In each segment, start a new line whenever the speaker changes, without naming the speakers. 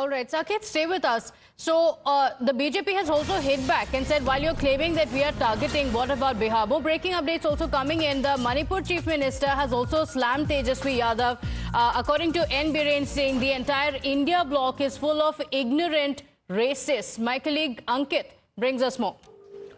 All right, Saket, stay with us. So the BJP has also hit back and said, while you're claiming that we are targeting, what about Bihar? More breaking updates also coming in. The Manipur Chief Minister has also slammed Tejaswi Yadav. According to N. Biren Singh, the entire India bloc is full of ignorant racists. My colleague Ankit brings us more.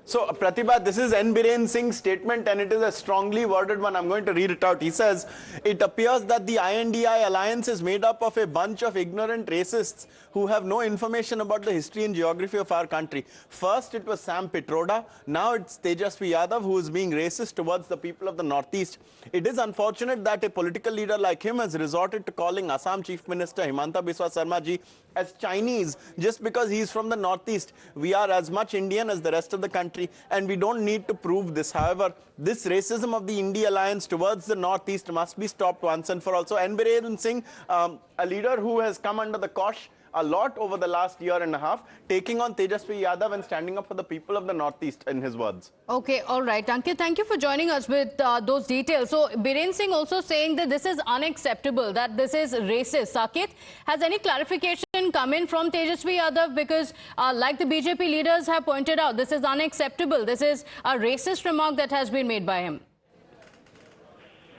So, Pratibha, this is N. Biren Singh's statement and it is a strongly worded one. I'm going to read it out. He says, it appears that the INDI alliance is made up of a bunch of ignorant racists who have no information about the history and geography of our country. First, it was Sam Pitroda. Now it's Tejaswi Yadav who is being racist towards the people of the Northeast. It is unfortunate that a political leader like him has resorted to calling Assam Chief Minister Himanta Biswa Sarma ji as Chinese just because he is from the Northeast. We are as much Indian as the rest of the country, and we don't need to prove this. However, this racism of the India alliance towards the Northeast must be stopped once and for all. So, N. Biren Singh, a leader who has come under the cosh a lot over the last year and a half, taking on Tejaswi Yadav and standing up for the people of the Northeast, in his words. Okay, all right. Ankit, thank you for joining us with those details. So, Biren Singh also saying that this is unacceptable, that this is racist. Saket, has any clarification come in from Tejaswi Yadav? Because like the BJP leaders have pointed out, this is unacceptable. This is a racist remark that has been made by him.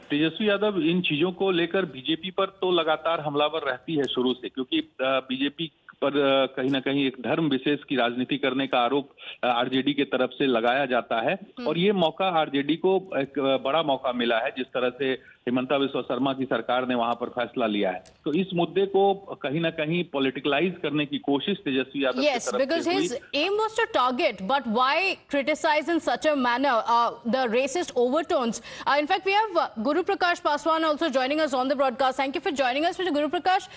Tejashwi Yadav इन चीजों को लेकर BJP पर तो लगातार हमलावर रहती है शुरू से, क्योंकि बीजेपी पर कहीं ना कहीं एक धर्म विशेष की राजनीति करने का आरोप आरजेडी के तरफ से लगाया जाता है। और ये मौका आरजेडी को एक बड़ा मौका मिला है, जिस तरह से हिमंता बिस्वा शर्मा की सरकार ने वहां पर फैसला लिया है। तो इस मुद्दे को कहीं ना कहीं पॉलिटिकलाइज करने की कोशिश तेजस्वी यादव की तरफ से हुई।
Yes, because his aim was to target, but why criticize in such a manner the racist overtones? In fact, we have Guru Prakash Paswan also joining us on the broadcast. Thank you for joining us, Mr. Guru Prakash.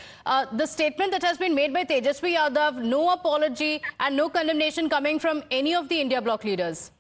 The statement that has been made by Tejaswi Yadav, no apology and no condemnation coming from any of the India bloc leaders.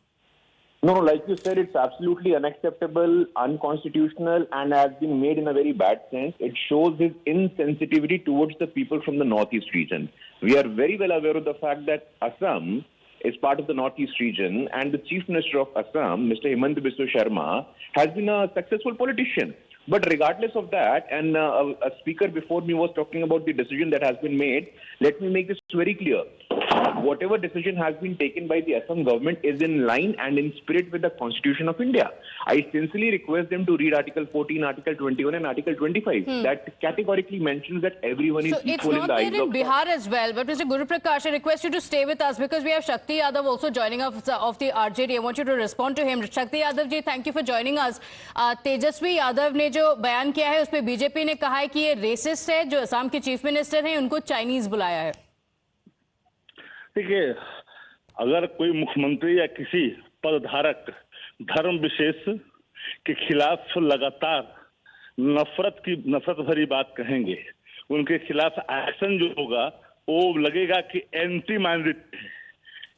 No, like you said, it's absolutely unacceptable, unconstitutional, and has been made in a very bad sense. It shows his insensitivity towards the people from the Northeast region. We are very well aware of the fact that Assam is part of the Northeast region, and the Chief Minister of Assam, Mr. Himanta Biswa Sarma, has been a successful politician. But regardless of that, and a speaker before me was talking about the decision that has been made, let me make this very clear. Whatever decision has been taken by the Assam government is in line and in spirit with the Constitution of India. I sincerely request them to read Article 14, Article 21 and Article 25. That categorically mentions that everyone is equal in the eyes of...
So it's not there in Bihar as well. But Mr. Guru Prakash, I request you to stay with us because we have Shakti Yadav also joining us of the RJD. I want you to respond to him. Shakti Yadav ji, thank you for joining us. Tejaswi Yadav ने जो बयान किया है, उस पे BJP ने कहा है कि ये रेसिस्ट है, जो असम के चीफ मिनिस्टर हैं, उनको चाइनीज बुलाया है।
देखिए, अगर कोई मुख्यमंत्री या किसी पदधारक धर्म विशेष के खिलाफ लगातार नफरत भरी बात कहेंगे, उनके खिलाफ एक्शन जो होगा वो लगेगा कि एंटी माइनॉरिटी,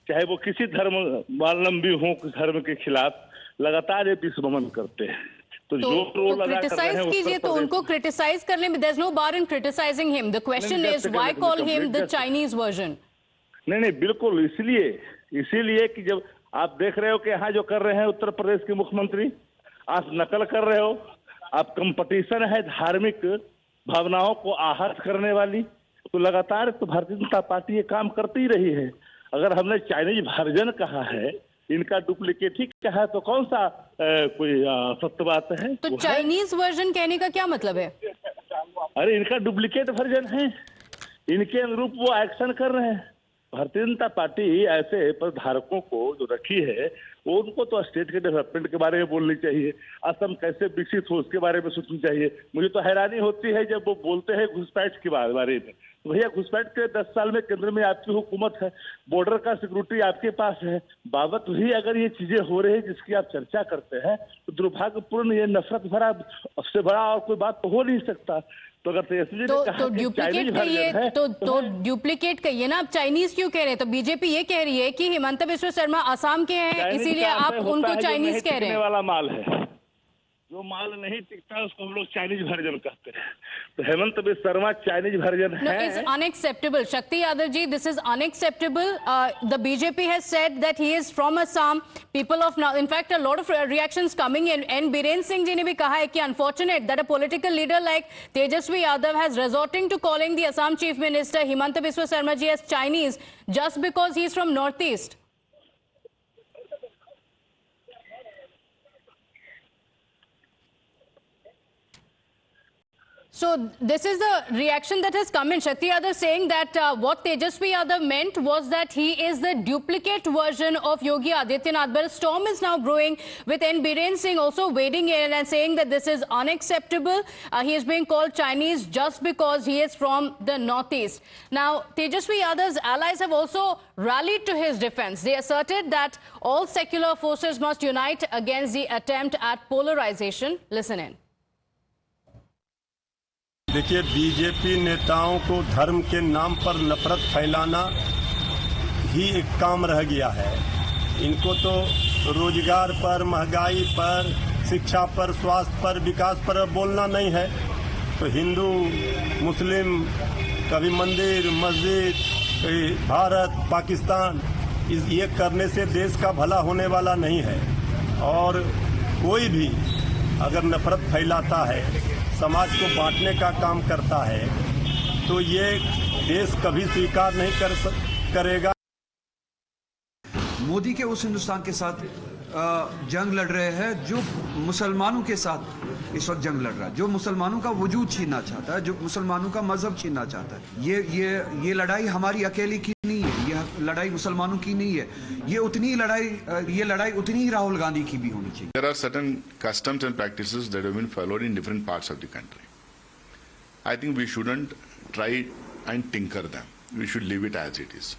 चाहे वो किसी धर्मावलंबी हो, धर्म के खिलाफ लगातार ये दुश्मन करते हैं। तो
क्रिटिसाइज कीजिए, तो उनको क्रिटिसाइज करने में there is no bar in criticising him. The question is why call him the Chinese version?
नहीं, बिल्कुल इसीलिए कि जब आप देख रहे हो कि यहाँ जो कर रहे हैं उत्तर प्रदेश के मुख्यमंत्री, आप नकल कर रहे हो, आप कंपटीशन है धार्मिक भावनाओं को आहत करने वाली, तो लगातार तो भारतीय जनता पार्टी ये काम करती ही रही है। अगर हमने चाइनीज वर्जन कहा है, इनका डुप्लीकेट ही कहा है, तो कौन सा कोई सत्य बात है?
तो चाइनीज वर्जन कहने का क्या मतलब है?
अरे इनका डुप्लीकेट वर्जन है, इनके अनुरूप वो एक्शन कर रहे हैं। भारतीय जनता पार्टी ऐसे पदधारकों को जो रखी है, वो उनको तो स्टेट के डेवलपमेंट के बारे में बोलनी चाहिए, असम कैसे विकसित हो उसके बारे में सोचनी चाहिए। मुझे तो हैरानी होती है जब वो बोलते हैं घुसपैठ के बारे में। तो भैया, घुसपैठ के 10 साल में केंद्र में आपकी हुकूमत है, बॉर्डर का सिक्योरिटी आपके पास है, बावजूद भी अगर ये चीजें हो रही है जिसकी आप चर्चा करते हैं, तो दुर्भाग्यपूर्ण, ये नफरत भरा, उससे बड़ा और कोई बात तो हो नहीं सकता। तो अगर
डुप्लीकेट कहिए ना, आप चाइनीज क्यों कह रहे हैं? तो बीजेपी ये कह रही है कि हिमंता बिस्वा शर्मा असम के हैं, इसीलिए आप उनको चाइनीज कह रहे हैं।
वाला माल है, जो माल नहीं टिकता उसको हम लोग चाइनीज वर्जन कहते हैं। तो Hemant Biswa Sharma Chinese version
No,
है।
it's unacceptable. Shakti Yadav ji, this is unacceptable. The BJP has said that he is from Assam. People of now, in fact, a lot of reactions coming in. And Biren Singh ji ne bhi kaha hai ki unfortunate that a political leader like Tejaswi Yadav has resorting to calling the Assam Chief Minister Himanta Biswa Sarma ji as Chinese just because he is from Northeast. So this is the reaction that has come in. Shakti Yadav saying that what Tejaswi Yadav meant was that he is the duplicate version of Yogi Adityanath. But a storm is now brewing with N. Biren Singh also wading in and saying that this is unacceptable. He is being called Chinese just because he is from the Northeast. Now, Tejaswi Yadav's allies have also rallied to his defense. They asserted that all secular forces must unite against the attempt at polarization. Listen in.
देखिए, BJP नेताओं को धर्म के नाम पर नफरत फैलाना ही एक काम रह गया है। इनको तो रोजगार पर, महंगाई पर, शिक्षा पर, स्वास्थ्य पर, विकास पर बोलना नहीं है। तो हिंदू, मुस्लिम, कभी मंदिर, मस्जिद, भारत, पाकिस्तान, ये करने से देश का भला होने वाला नहीं है। और कोई भी अगर नफरत फैलाता है, समाज को बांटने का काम करता है, तो ये देश कभी स्वीकार नहीं करेगा।
मोदी के उस हिंदुस्तान के साथ जंग लड़ रहे हैं जो मुसलमानों के साथ इस वक्त जंग लड़ रहा है, जो मुसलमानों का वजूद छीनना चाहता है, जो मुसलमानों का मजहब छीनना चाहता है। ये लड़ाई हमारी अकेले की नहीं है, ये लड़ाई मुसलमानों की नहीं है। ये लड़ाई उतनी ही राहुल गांधी की भी होनी चाहिए।
There are certain customs and practices that have been followed in different parts of the country. I think we shouldn't try and tinker them. We should leave it as it is.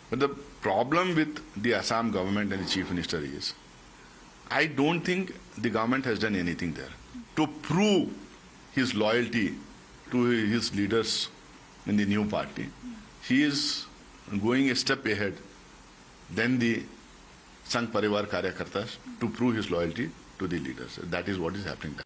But the problem with the Assam government and the Chief Minister is, I don't think the government has done anything there to prove his loyalty to his leaders in the new party. He is going a step ahead than the Sangh Parivar Karyakartas to prove his loyalty to the leaders. That is what is happening there.